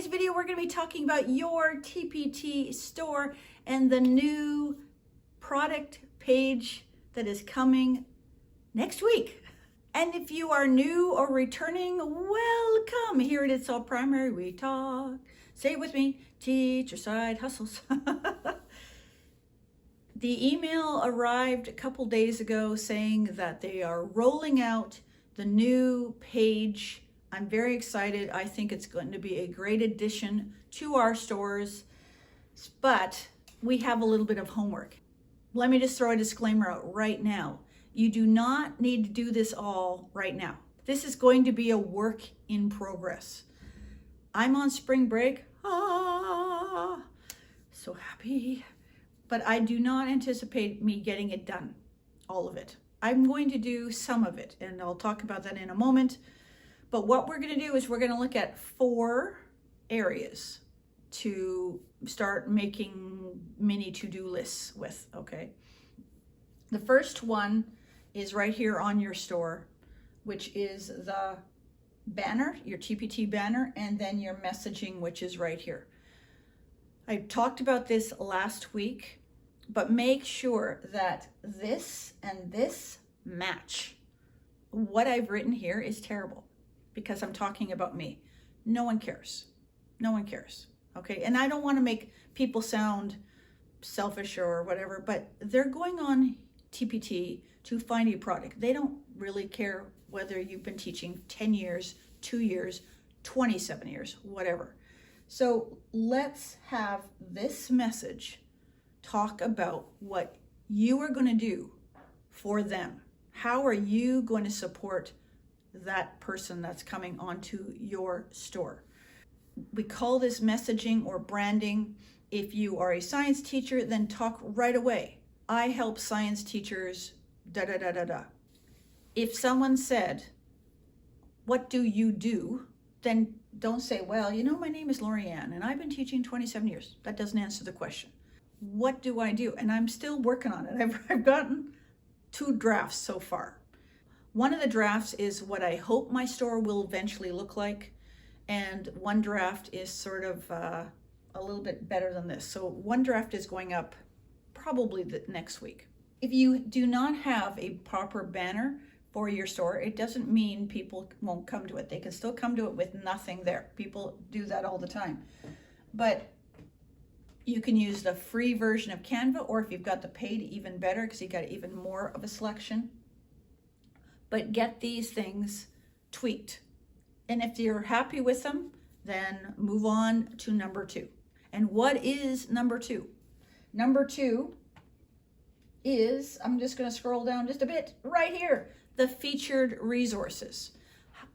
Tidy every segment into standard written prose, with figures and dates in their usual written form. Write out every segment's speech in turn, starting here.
today's video, we're going to be talking about your TPT store and the new product page that is coming next week. And if you are new or returning, welcome. Here at It's All Primary We Talk. Say it with me, teacher side hustles. The email arrived a couple days ago saying that they are rolling out the new page. I'm very excited. I think it's going to be a great addition to our stores, but we have a little bit of homework. Let me just throw a disclaimer out right now. You do not need to do this all right now. This is going to be a work in progress. I'm on spring break. So happy. But I do not anticipate me getting it done, all of it. I'm going to do some of it, and I'll talk about that in a moment. But what we're going to do is we're going to look at 4 areas to start making mini to-do lists with, okay? The first one is right here on your store, which is the banner, your TPT banner, and then your messaging, which is right here. I talked about this last week, but make sure that this and this match. What I've written here is terrible because I'm talking about me. No one cares. No one cares. Okay. And I don't want to make people sound selfish or whatever, but they're going on TPT to find a product. They don't really care whether you've been teaching 10 years, 2 years, 27 years, whatever. So let's have this message talk about what you are going to do for them. How are you going to support that person that's coming onto your store? We call this messaging or branding. If you are a science teacher, then talk right away. I help science teachers, da-da-da-da-da. If someone said, what do you do? Then don't say, well, you know, my name is Lorianne and I've been teaching 27 years. That doesn't answer the question. What do I do? And I'm still working on it. I've gotten 2 drafts so far. One of the drafts is what I hope my store will eventually look like. And one draft is sort of a little bit better than this. So one draft is going up probably the next week. If you do not have a proper banner for your store, it doesn't mean people won't come to it. They can still come to it with nothing there. People do that all the time. But you can use the free version of Canva, or if you've got the paid, even better, because you got even more of a selection. But get these things tweaked. And if you're happy with them, then move on to number 2. And what is number 2? Number 2 is, I'm just going to scroll down just a bit, right here, the featured resources.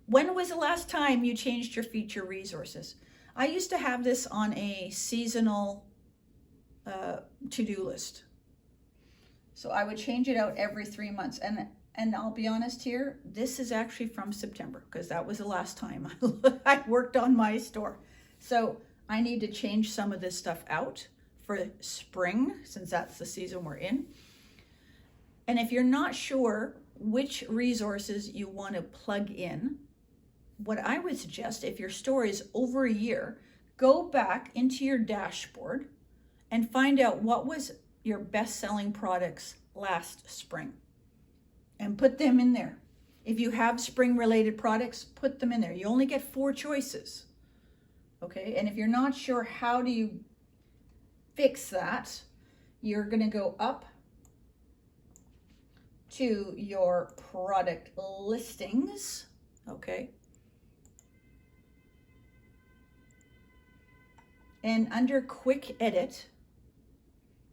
When was the last time you changed your feature resources? I used to have this on a seasonal to-do list. So I would change it out every 3 months. And I'll be honest here, this is actually from September because that was the last time I worked on my store. So I need to change some of this stuff out for spring, since that's the season we're in. And if you're not sure which resources you want to plug in, what I would suggest, if your store is over a year, go back into your dashboard and find out what was your best-selling products last spring and put them in there. If you have spring-related products, put them in there. You only get 4 choices, okay? And if you're not sure how do you fix that, you're gonna go up to your product listings, okay? And under quick edit,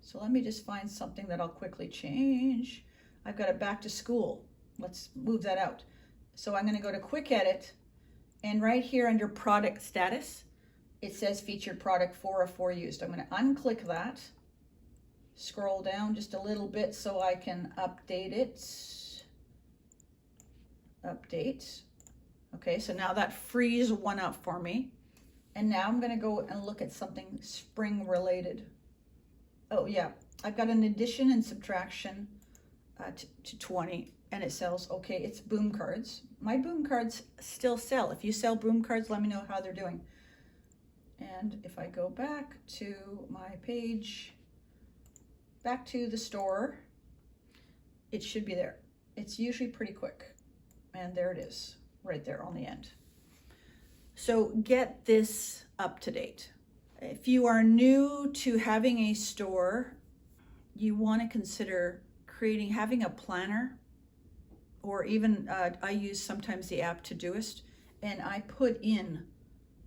so let me just find something that I'll quickly change. I've got a back to school. Let's move that out. So I'm gonna go to quick edit, and right here under product status, it says featured product 4 of 4 used. I'm gonna unclick that, scroll down just a little bit so I can update it. Update. Okay, so now that frees one up for me. And now I'm gonna go and look at something spring related. Oh yeah, I've got an addition and subtraction to 20, and it sells. Okay, it's boom cards. My boom cards still sell. If you sell boom cards, let me know how they're doing. And if I go back to my page, back to the store, it should be there. It's usually pretty quick. And there it is, right there on the end. So get this up to date. If you are new to having a store, you want to consider having a planner, or even I use sometimes the app Todoist, and I put in,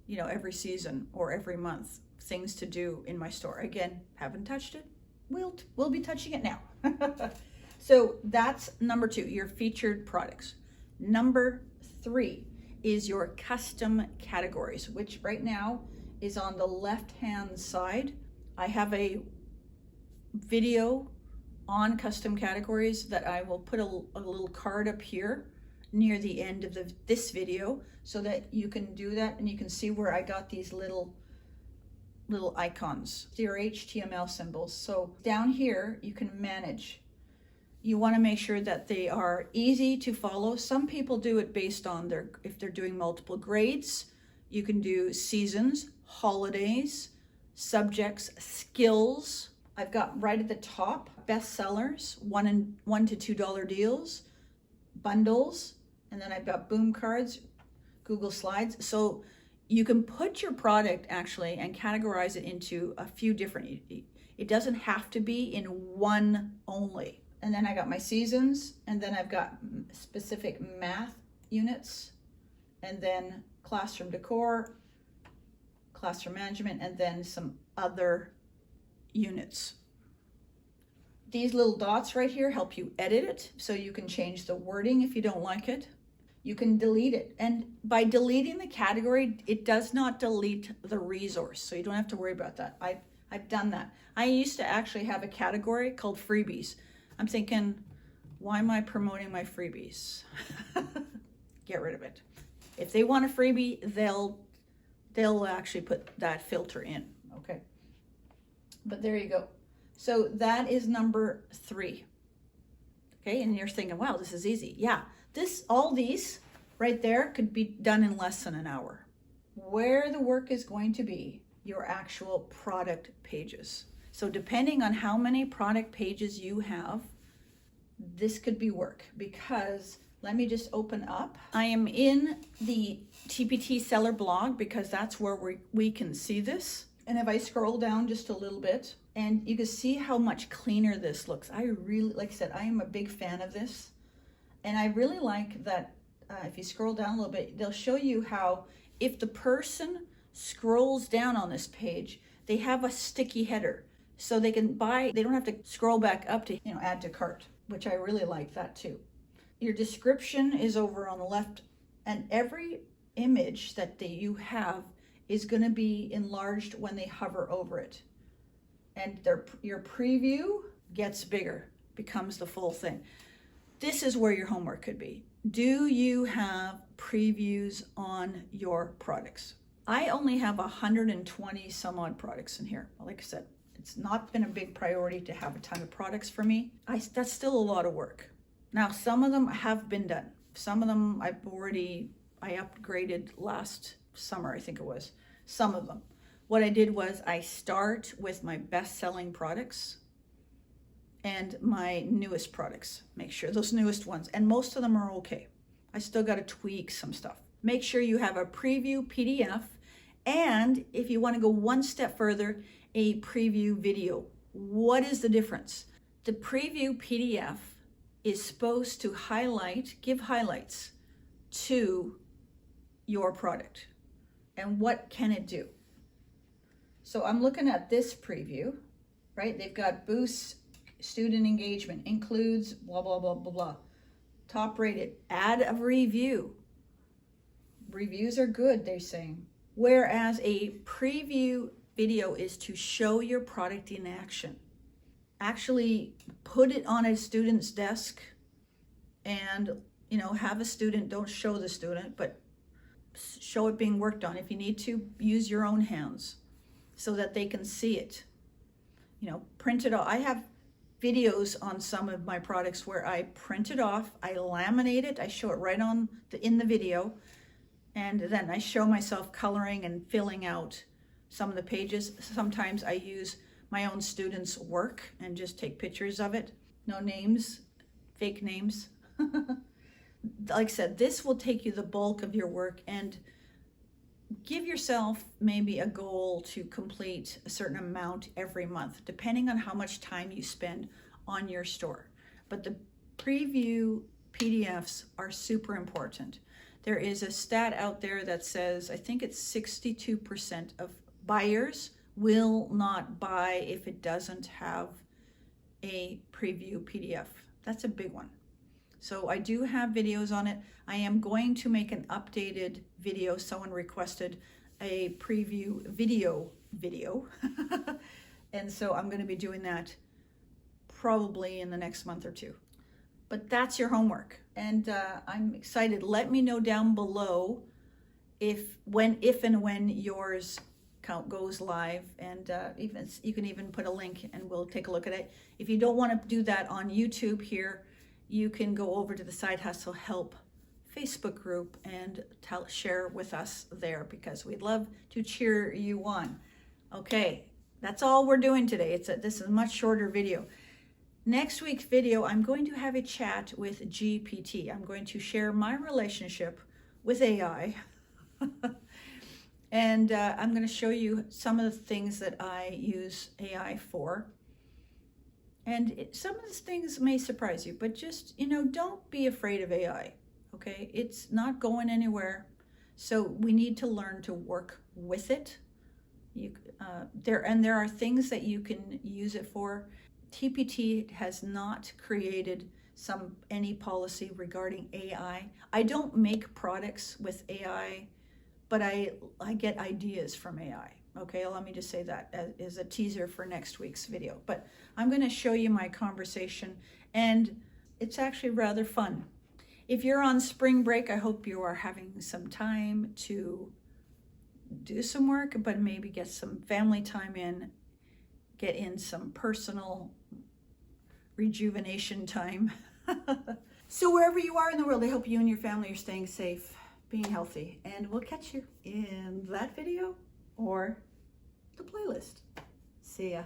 every season or every month things to do in my store. Again, haven't touched it. We'll be touching it now. So that's number 2, your featured products. Number 3 is your custom categories, which right now is on the left-hand side. I have a video on custom categories that I will put a little card up here near the end of this video so that you can do that, and you can see where I got these little icons. They're HTML symbols. So down here you can manage. You want to make sure that they are easy to follow. Some people do it based on if they're doing multiple grades. You can do seasons, holidays, subjects, skills. I've got right at the top bestsellers, $1 to $2 deals, bundles, and then I've got boom cards, Google Slides. So you can put your product actually and categorize it into a few different. It doesn't have to be in one only. And then I got my seasons, and then I've got specific math units, and then classroom decor, classroom management, and then some other units. These little dots right here help you edit it, so you can change the wording if you don't like it. You can delete it, and by deleting the category, it does not delete the resource, so you don't have to worry about that. I've done that. I used to actually have a category called freebies. I'm thinking, why am I promoting my freebies? Get rid of it. If they want a freebie, they'll actually put that filter in, okay? But there you go. So that is number 3. Okay, and you're thinking, wow, this is easy. Yeah, all these right there could be done in less than an hour. Where the work is going to be your actual product pages. So depending on how many product pages you have, this could be work, because let me just open up. I am in the TPT seller blog because that's where we can see this. And if I scroll down just a little bit, and you can see how much cleaner this looks. I really, like I said, I am a big fan of this. And I really like that if you scroll down a little bit, they'll show you how if the person scrolls down on this page, they have a sticky header. So they can buy, they don't have to scroll back up to, add to cart, which I really like that too. Your description is over on the left, and every image that you have is going to be enlarged when they hover over it. And your preview gets bigger, becomes the full thing. This is where your homework could be. Do you have previews on your products? I only have 120 some odd products in here. Like I said, it's not been a big priority to have a ton of products for me. That's still a lot of work. Now, some of them have been done. Some of them I upgraded last summer, I think it was. Some of them. What I did was I start with my best-selling products and my newest products. Make sure those newest ones, and most of them are okay. I still got to tweak some stuff. Make sure you have a preview PDF, and if you want to go one step further, a preview video. What is the difference? The preview PDF is supposed to give highlights to your product. And what can it do? So I'm looking at this preview, right? They've got boosts student engagement, includes blah, blah, blah, blah, blah. Top rated, add a review. Reviews are good, they're saying. Whereas a preview video is to show your product in action. Actually put it on a student's desk and, have a student, don't show the student, but show it being worked on. If you need to, use your own hands so that they can see it. Print it off. I have videos on some of my products where I print it off, I laminate it, I show it right in the video, and then I show myself coloring and filling out some of the pages. Sometimes I use my own students' work and just take pictures of it. No names, fake names. Like I said, this will take you the bulk of your work, and give yourself maybe a goal to complete a certain amount every month, depending on how much time you spend on your store. But the preview PDFs are super important. There is a stat out there that says, I think it's 62% of buyers will not buy if it doesn't have a preview PDF. That's a big one. So I do have videos on it. I am going to make an updated video. Someone requested a preview video. And so I'm going to be doing that probably in the next month or two. But that's your homework. And I'm excited. Let me know down below if and when yours count goes live, and even you can even put a link and we'll take a look at it. If you don't want to do that on YouTube here, you can go over to the Side Hustle Help Facebook group and share with us there, because we'd love to cheer you on. Okay, that's all we're doing today. This is a much shorter video. Next week's video, I'm going to have a chat with GPT. I'm going to share my relationship with AI. And I'm going to show you some of the things that I use AI for. And some of these things may surprise you, but just, don't be afraid of AI, okay? It's not going anywhere. So we need to learn to work with it. There are things that you can use it for. TPT has not created any policy regarding AI. I don't make products with AI, but I get ideas from AI. Okay, let me just say that as a teaser for next week's video. But I'm going to show you my conversation, and it's actually rather fun. If you're on spring break, I hope you are having some time to do some work, but maybe get some family time in, get in some personal rejuvenation time. So wherever you are in the world, I hope you and your family are staying safe, being healthy, and we'll catch you in that video or the playlist. See ya.